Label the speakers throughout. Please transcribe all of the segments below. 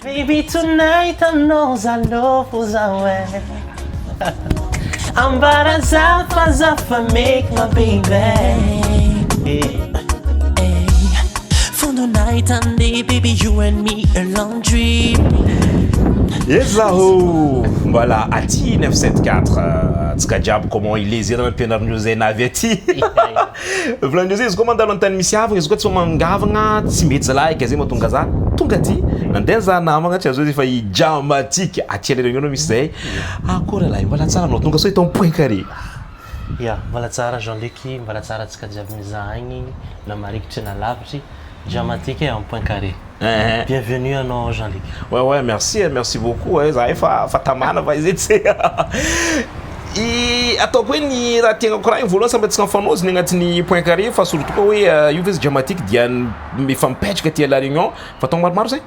Speaker 1: Baby tonight I know I love was away. I'm bara zafa make my baby. For the night and day, baby, you and me a long dream.
Speaker 2: Ezaho, voilà, Ati 974, Tskadjab, comment il est, dans le piano nous est naveti. Vlanduze, is comment dans l'antenne missiave, is got some mangavanga, Timetsala, Kazimo Tungaza, Tungati, and then Zanamanga, Chazofa, Jamatic, Ati le réunion misé. Ah, Corella, voilà, ça, non, donc c'est ton point carré.
Speaker 1: Yeah, voilà, Tsara Jean-Luc, voilà, Tsara Tskadjab Mizani, la Marie Tchenalabji. Jamatique est un point carré. Bienvenue à nous, Jean-Luc.
Speaker 2: Ouais, merci beaucoup. Ça a Fatamana vai dizer. E atao koa ny raha tegna koraha voalohany samy antsika mifanozy ny agnatin'ny point carré fa surtout koa hoe io izy Jamatique dia mifampipetraka ty la réunion fa tao maromaro zay.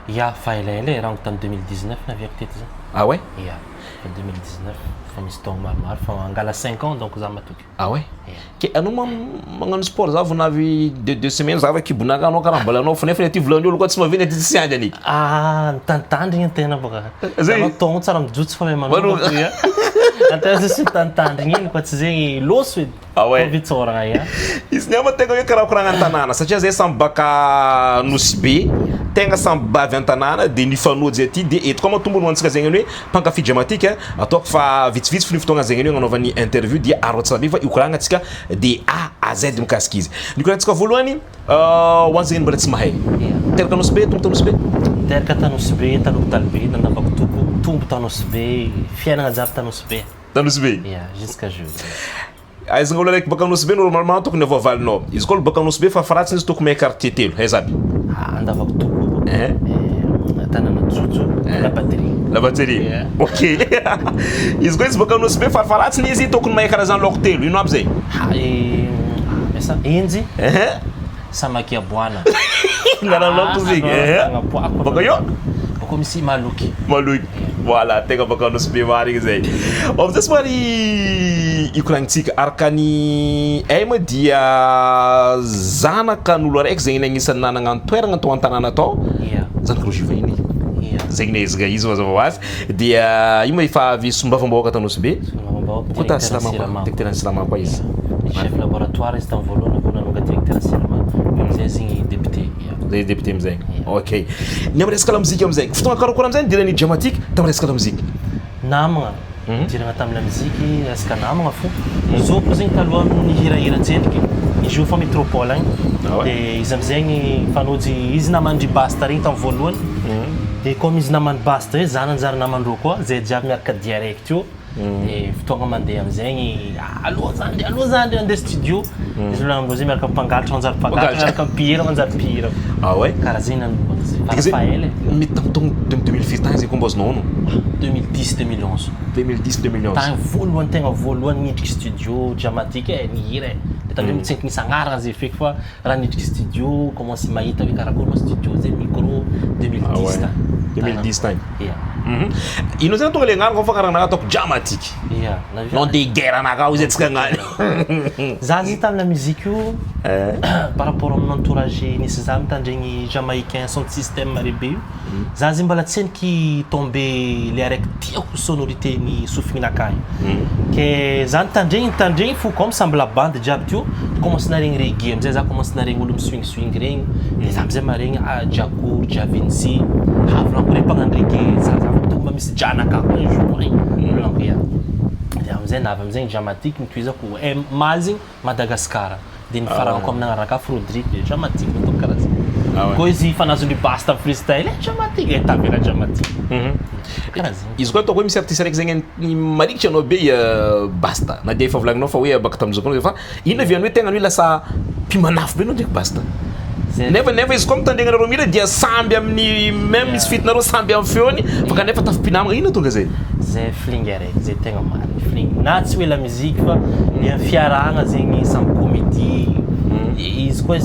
Speaker 1: Ya, fa elaela raha tamy 2019 naviako teto zay.
Speaker 2: Ah ouais?
Speaker 1: Ya, 2019 fa misy taogno maromaro fa angala 5 ans donc za matoky.
Speaker 2: Ah ouais? Ke anao magnano sport za vao navy 2 semaines za va kibonaka anao karaha mbola anao fanefa ty volan'olo koa tsy mahaveny ty tsy andry anik.
Speaker 1: Ah, mitanditandrigny an-tegna boka. Anao taogno tsara mijotso fa manao. Antegna sy mitanditandrigny iny koa tsy zegny loso edy.
Speaker 2: Ah ouais?
Speaker 1: Vitsoragna ya.
Speaker 2: Izy nama tegna hoe karakoragna an-tanàna satria zay samy baka Nosy be tegna samy bavy an-tanàna de nifanojy aty de eto koa matombono antsika zegny hoe mpankafy Jamatique ataoko fa vitsivitsy fo ny fotoagna zegny hoe agnanaovany interview dia arotsara be fa ikoragna antsika de A à Z mikasika izy. Nikorantsika voalohany ho an'ny zegny mbola tsy mahay. Teraka Nosy be, tombo Nosy be.
Speaker 1: Teraka Nosy be, taloko talobe, nanavako tombo Nosy be, fiainagna jiaby Nosy be.
Speaker 2: Nosy be?
Speaker 1: Yeah, jusqu'à jeudi.
Speaker 2: Izy gn'olo araiky baka Nosy be normalement tokony avoavalinao. Izy koa baka Nosy be fa faratsiny izy tokony quartier telo, aiza aby?
Speaker 1: Andavako toko. Tanana Jojo, la batterie.
Speaker 2: La batterie.
Speaker 1: Yeah.
Speaker 2: OK. Izy koa izy baka Nosy be fa faratsiny izy tokony mahay karazany laoko telo. Ino aby zay?
Speaker 1: Esa inji. Samaki ya bwana.
Speaker 2: Ngana laoko zigny. Baka yo?
Speaker 1: Bako misy maluki.
Speaker 2: Maluky. Voilà, tegna baka Nosy be marigny zay. Amizay somary ikoragnitsika araka ny aima dia zanakan'olo araiky zegny agnisan'ny nanagna toeragna atao an-tanàna atao.
Speaker 1: Yeah.
Speaker 2: Zanaka Rogiva iny. Zegny nezaka izy mazava hoazy dia io efa avy sombavambahoaka tao Nosy be. Koa ta Silama, directeur Silama koa izy.
Speaker 1: Chef laboratoire izy tamy voalohany vonanonga directeur Silama. Amizay zegny député.
Speaker 2: Zay député amizay. OK. Ny amy resaka lamozika amizay. Fotoagna karakôry amizay dirany Jamatique tamy resaka lamozika.
Speaker 1: Namagna. Diragna tamy lamozika resaka namagna fo. Zoko zegny taloha nihirahira tsendriky. Izy fa métropole agny. De izy amizay fanojy izy namandry basta regny tamy voalohany. De comme izy namandry basta hoe zana anjary namandreo koa zay jiaby miaraka direct io. De fotoagna mandeha amizay aloha zandry andeha studio. Izy lona amindreo zay miaraka mpangalatra anjary mpangalatra miaraka mpihira anjary mpihira.
Speaker 2: Ah ouais?
Speaker 1: Karaha zegny nanomboka zay. Faela.
Speaker 2: Mety tamy taogno 2000 tagny zay koa mbô azonao no?
Speaker 1: 2010-2011.
Speaker 2: 2010-2011.
Speaker 1: Tagny voalohany tegna voalohany nidriky studio Jamatique nihira e. De tandreo mitsenky nisagnaragna zay feky fa raha nidriky studio commence mahita hoe karakory ma studio zay micro 2010 tagny.
Speaker 2: 2010 tagny.
Speaker 1: Yeah.
Speaker 2: Ino zany tonga le agnarako fa karaha nagataoko Jamatique.
Speaker 1: Yeah.
Speaker 2: Non de guerre anakao izy atsika agnany.
Speaker 1: Za zay tamina musique io par rapport amin'ny entourage nisy za mitandregny Jamaïcain son système marebe io. Za zay mbola tsy niky tomber le araiky tiako sonorité ny sofinakay. Ke za nitandregny fo comme semble la bande jiaby tio commence naregny reggae amizay za commence naregny olo swing regny de za amizay maregny Jacour, Javinci havolako re mpagnano reggae za tomba misy janaka koa jour volako ya. De amizay navy amizay Jamatique nitoizako mazigny Madagascar de nifaranako amin'agnaraka Frodric de Jamatique natao karaha zay. Koa izy fanazony basta freestyle Jamatique tavela Jamatique. Karaha zay.
Speaker 2: Izy koa ataoko hoe misy artiste raiky zegny marikitra anao be basta na de efa volagninao fa hoe baka tam'zao fa ino aviany hoe tegna hoe lasa mpimanafo be anao ndraiky basta. Nefa izy koa mitandregnareo mihira dia samby amin'ny même misy fitinareo samby amin'ny feony fa kanefa tafimpinamagna ino tonga zay?
Speaker 1: Zay flingy araiky zay tegna marigny flingy na tsy hoe la musique fa ny fiarahagna zegny samy comédie. Izy koa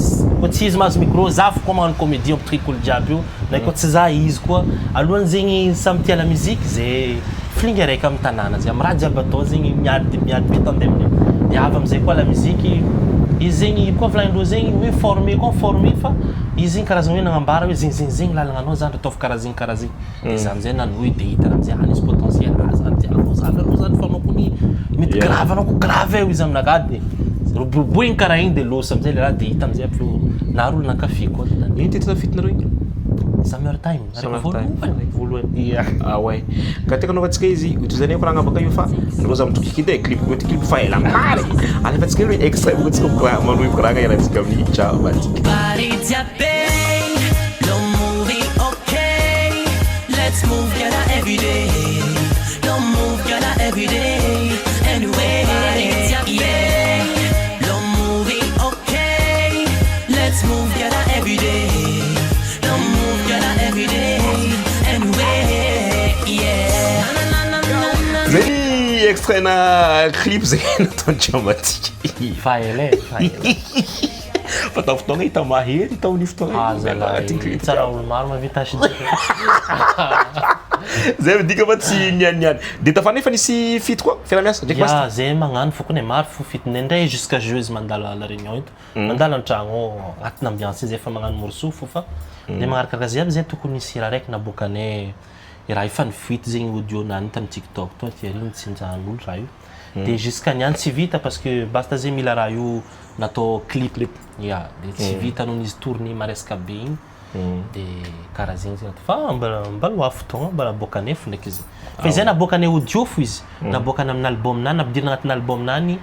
Speaker 1: tsy izy mahazo micro za fo koa magnano comédie ampitriky olo jiaby io na koa tsy za izy koa alohany zegny samy tia la musique zay flingy araiky amin'ny tanàna zay amin'ny raha jiaby atao zegny miady be tandeha amin'io. De avy amizay koa la musique izy zegny koa volagnindreo zegny hoe formé fa izy zegny karazana hoe nagnambara hoe zegny lalagna anao zany ataovy karaha zegny izy amizay nanohy de hitana amizay nisy potentiel zany de anao zany fa anao koa ny mety grave anao koa grave izy aminaka de roboboigny karaha igny de losa amizay le raha de hita amizay nahary olo nankafy koa
Speaker 2: ino ty tafitinareo igny
Speaker 1: summertime voalohany
Speaker 2: ah ouais ka teka anaovantsika izy itozany ko raha baka io fa roza mitrokikidy clip ko clip fa ela mare alefatsika io extrait ko tsika ko manoy ko raha iaratsika amin'ny ciao batika
Speaker 3: let's move together every day don't move together every day anyway yeah don't move okay let's move together every day don't move together every day anyway yeah
Speaker 2: zay extrait na clip zay natao dramatique
Speaker 1: faele
Speaker 2: fatafotoagna hita mahery hita ny fotoagna
Speaker 1: tsara olo maro mavita
Speaker 2: zay midika fa tsy nianiany de tafana efa nisy fity koa fiaramiasa ndraiky
Speaker 1: ya zay magnano fokony maro fo fitiny ndray jusqu'à jeudi mandala la réunion ito mandala antragno agnatina ambiance zay efa magnano morceau fo fa de magnarakaraka zay aby zay tokony nisy raha raiky naboakane raha efa nifoity zegny audio nany tamy TikTok to ty ary nitsinjahan'olo raha io de jusqu'à niany tsy vita parce que basta zay mila raha io natao clip ya de tsy vita noho izy tourné maresaka be igny de karaha zegny zay fa mbala hoa fotoagna mbala aboakane fo ndraiky izy fa izay naboakane audio fo izy naboakany amin'ny album nany nampidirina agnatin'ny album nany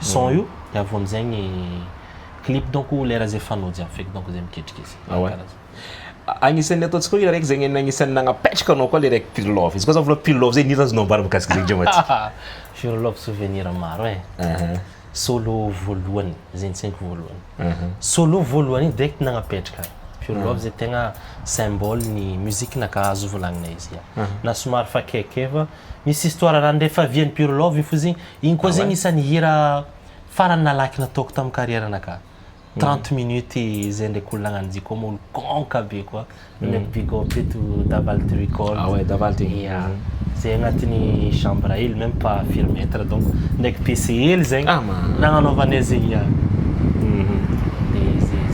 Speaker 1: son io de avy amizegny clip donc lera zay fanao jiaby feky donc zay miketriky izy
Speaker 2: agnisan'ny ataontsika hoe raiky zegny agnisan'ny nagnapetraka anao koa le raiky Pure Love izy koa za vola Pure Love zay nira azonao ambara mikasika zegny dramatique
Speaker 1: Pure Love souvenir maro solo voalohany zegny tseniko voalohany solo voalohany direct nagnapetraka Pure Love zay tegna symbole ny musique naka azo volagnina izy na somary fa keke fa misy histoire raha ndefa viany Pure Love fo zegny igny koa zegny isan'ny hira farany nalaky nataoko tamy carrière naka 30 minutes zay ndraiky olona agnano zay koa olo konka be koa ndraiky big up eto Davalty Record
Speaker 2: ah ouais Davalty
Speaker 1: zay agnatin'ny chambre hely même pas filmètre donc ndraiky PC hely zegny nagnanaovanay zegny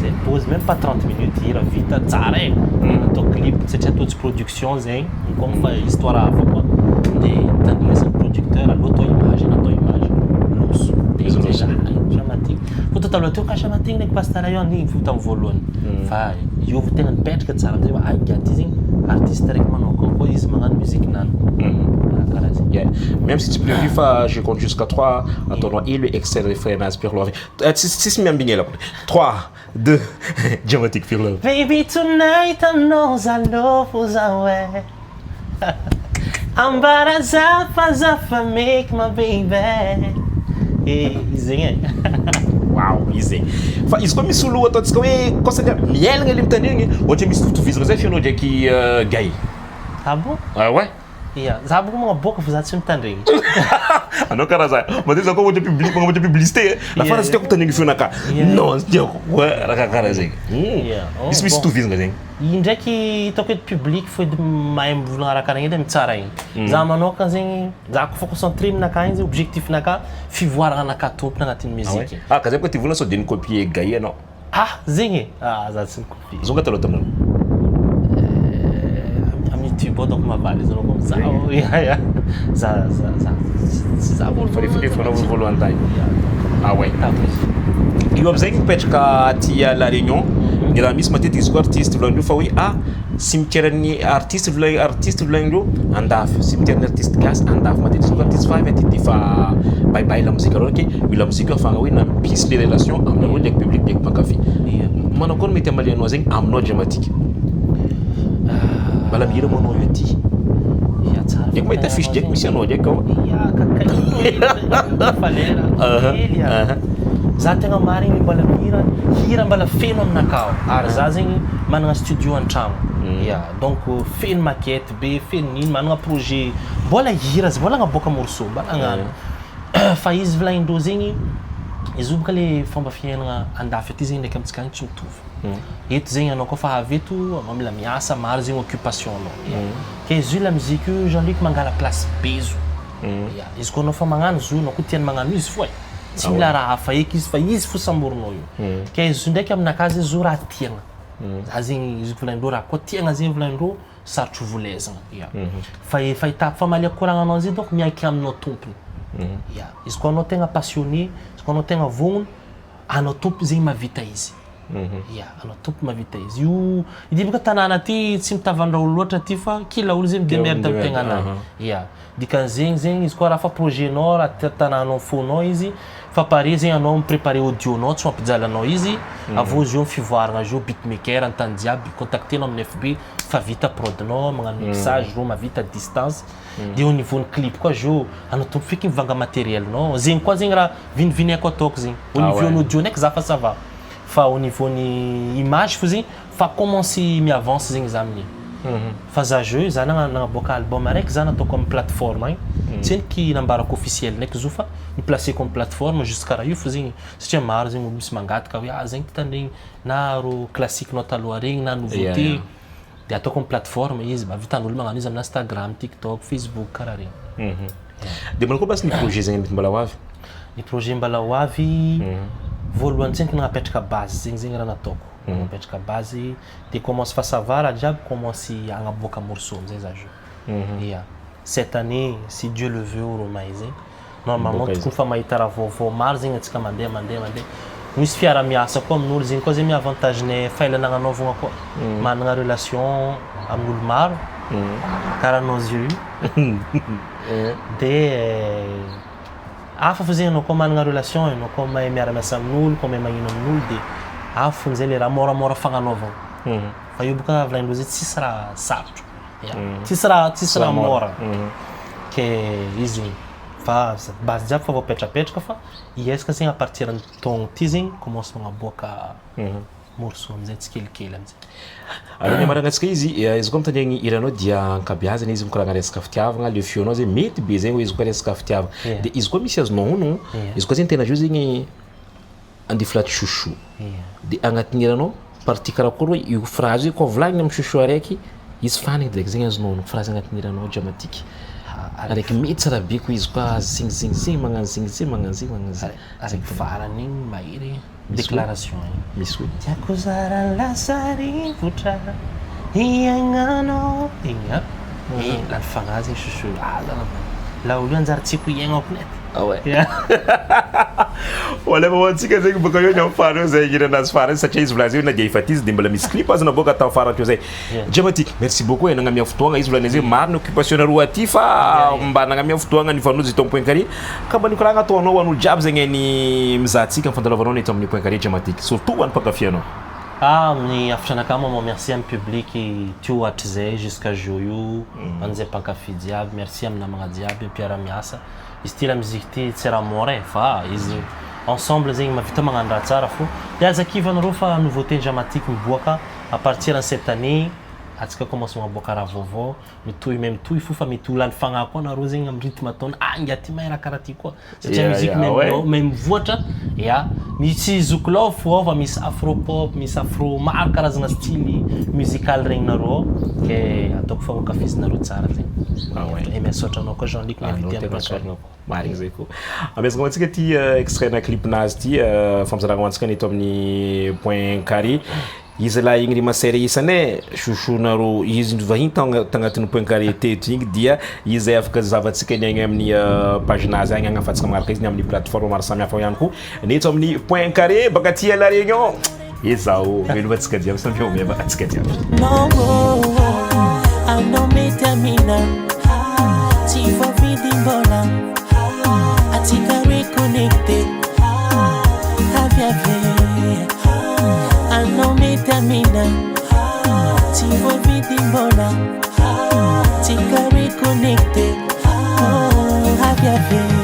Speaker 1: zay pose même pas 30 minutes hira vita tsara e natao clip satria ataotsy production zegny comme fa histoire hafa koa de tanigna producteur aloha atao image natao image loso de dramatique faut totalo teo kasamatigny ndraiky pasteur io anigny fo tamy voalohany fa io vo tegna nipetraka tsara amizay hoe gaty zegny artiste raiky manao koa izy magnano musique nany karaha zegny
Speaker 2: yeah même si tu prévu fa je compte jusqu'à 3 attends et le extrait refrain Pure Love si miambigny ela 3 2 dramatique Pure Love
Speaker 1: baby tonight I know I love you away ambara zafa make my baby zegny
Speaker 2: wow izy fa izy koa misy olo ataontsika hoe kosaka mielagna le mitanigny ohatra misy totovizagna zay fianao ndraiky gay
Speaker 1: ah bon
Speaker 2: ah ouais
Speaker 1: ya za boko magnaboaka fa za tsy mitandregny
Speaker 2: anao karaha za mateza koa ohatra public magnamboatra publicité la fara tsy tiako mitandregny fianaka non tsy tiako raha karaha zegny misy totovizagna zegny
Speaker 1: indraiky hitako eto public fo edy mahay mivolagna raha karaha igny edy mitsara igny za manokana zegny za ko fa concentré aminaka igny zegny objectif naka fivoaragna anaka tompona agnatin'ny musique
Speaker 2: ka zay koa ty volana sao de ny copier gay anao
Speaker 1: zegny za tsy nikopie
Speaker 2: zonga taloha taminao
Speaker 1: YouTube donc mavaly zanao comme ça za
Speaker 2: fanao voalohany tany ah ouais io amizay mipetraka aty la réunion ny raha misy matetiky izy koa artiste volagnindreo fa hoe cimetière-ny artiste volagnindreo andafy cimetière-ny artiste gasy andafy matetiky izy koa artiste fa avy aty de fa bye la musique alors que la musique afagna hoe nampisy les relations aminareo ndraiky public ndraiky mpankafy manao koa mety amalianao zegny aminao dramatique mbala mihira manao io aty ndraiky mahita affiche ndraiky misy anao ndraiky ao
Speaker 1: za tegna marigny mbala hira mbala feno aminakao ary za zegny managna studio an-tragno donc feno maquette be feno nino managna projet mbola hira mbola agnaboaka morceau mbala agnano fa izy volagnindreo zegny izy obaka le fomba fiainagna andafy aty zegny ndraiky amitsika agny tsy mitovy eto zegny anao koa fa avy eto mamila miasa maro zegny occupation anao ke izy io la musique io Jean-Luc mangala place be zo izy koa anao fa magnano zo anao koa tiany magnano izy foy tsy mila raha hafa eky izy fa izy fo samborona io ke izy ndraiky aminakazy izy raha tiagna za zegny izy volagnindreo raha koa tiagna zegny volagnindreo sarotro volezagna fa étape fa malia koragna anao izy donc miankina aminao tompony izy koa anao tegna passionné izy koa anao tegna vognono anao tompo zegny mavita izy anao tompo mavita izy io ity boka tanàna ty tsy mitavandra olo loatra ty fa kila olo zegny midemerde amin'ny tegnanany dikan'zegny izy koa raha fa projetnao raha tanànao fonao izy fa pare zegny anao miprépare audionao tsy mampijalanao izy avô izy io fivoaragna izy io beatmaker antany jiaby contactenao amin'ny FB fa vita prodinao magnano mixage ro mavita distance de au niveau ny clip koa izy io anao tompo feky mivanga matérielnao zegny koa zegny raha vinivineko ataoko zegny au niveau ny audio ndraiky za fa ça va fa au niveau ny image fo zegny fa commencer miavance zegny za amin'igny fa za jeu za nagnaboaka album araiky za nataoko amin'ny plateforme agny tsy eniky nambarako officiel ndraiky zo fa niplace comme plateforme jusqu'à raha io fo zegny satria maro zegny olo misy mangataka hoe zegny tandregny na ro classique nao taloha regny na nouveauté de ataoko amin'ny plateforme izy vitan'olo magnano izy amin'ny Instagram, TikTok, Facebook karaha regny
Speaker 2: de mbola koa basy ny projet zegny mety mbola ho avy
Speaker 1: ny projet mbola ho avy voalohany tsenky nagnapetraka base zegny raha nataoko napetraka base de commence fa ça va raha jiaby commence agnaboaka morceau amizay za jeu cette année si Dieu le veut romay zegny normalement tokony fa mahita raha vaovao maro zegny atsika mandeha misy fiara-miasa koa amin'olo zegny koa zegny mi-avantagenay failana agnanovagna koa managna relation amin'olo maro karaha anao zio de afa fo zegny anao koa managna relation anao koa mahay miara-miasa amin'olo koa mahay magnino amin'olo de afa fon'izay le raha moramora fagnanovagna fa io boka volagnindreo zay tsisy raha sarotro tsisy raha mora ke izy fa base jiaby fa voapetrapetraka fa iezaka zegny à partir ny taogno ty zegny commence magnaboaka morceau amizay tsikelikely amizay
Speaker 2: alors maragnatsika izy koa mitandregny iranao dia ankabeazana izy mikoragna resaka fitiavagna le fionao zegny mety be zegny hoe izy koa resaka fitiavagna de izy koa misy azonao honogno izy koa zegny tena jeu zegny andiflaty chouchou de agnatin'ny iranao partie karakory hoe io phrase io koa volagnina amin'ny chouchou araiky izy fanigny direct zegny azonao honogno phrase agnatin'ny iranao dramatique araiky mety tsara be koa izy koa zegny magnano zegny magnano zegny
Speaker 1: araiky farany igny mahery déclaration
Speaker 2: misy hoe
Speaker 1: tiako zara lasarivotra iagnanao igny lany fagnazy chouchou la olo anjary tsiko iagnao planète
Speaker 2: wala mamantsika zegny boka eo ny amin'ny fara eo zay hiranazy farany satria izy volazy eo na dia efa ty izy de mbola misy clip azy naboaka atao farany eo zay Diamatique merci beaucoup nagnamia fotoagna izy volana zay maro ny occupation naroa aty fa mba nagnamia fotoagna ny fanozy itao point carré ka mba nikoragna ataonao ho an'olo jiaby zegny ny mizahantsika mifandalaovanao ny eto amin'ny point carré Diamatique surtout ho an'ny mpankafy
Speaker 1: amin'ny afitranakà maman merci amin'ny public tio hatrizay jusqu'à jour io an'izay mpankafy jiaby merci amin'ny namagna jiaby mpiara-miasa izy ty la musique ty tsy raha mora fa izy ensemble zegny mavita magnano raha tsara fo de azakivanareo fa nouveauté Diamatique miboaka à partir de cette année atsika commence magnaboaka raha vaovao mitohy fo fa mety olany fagnahy koa nareo zegny amin'ny rythme ataony inga ty mahay raha karaha ty koa satria musique même mivoatra misy zouklo fo fa misy afro pop misy afro maro karazagna style musical regny nareo ke ataoko fa okafizinareo tsara zegny e miasotranao koa Jean-Luc
Speaker 2: navité marigny zay koa amezagna antsika ty extrait na clipnazy ty famizaragna antsika ny eto amin'ny point carré izy la igny ry masera isanay chouchounareo izy vahiny tagnatin'ny point carré teto igny dia izy afaka zavatsika niagny amin'ny paginazy agny agnafatsika magnaraka izy ny amin'ny plateforme maro samihafa ihany koa neto amin'ny point carré baka tia la réunion ezao melovatsika jiaby samby ome bakatsika jiaby
Speaker 3: atika reconnected metamina tivo vidimbona tika reconnected have ya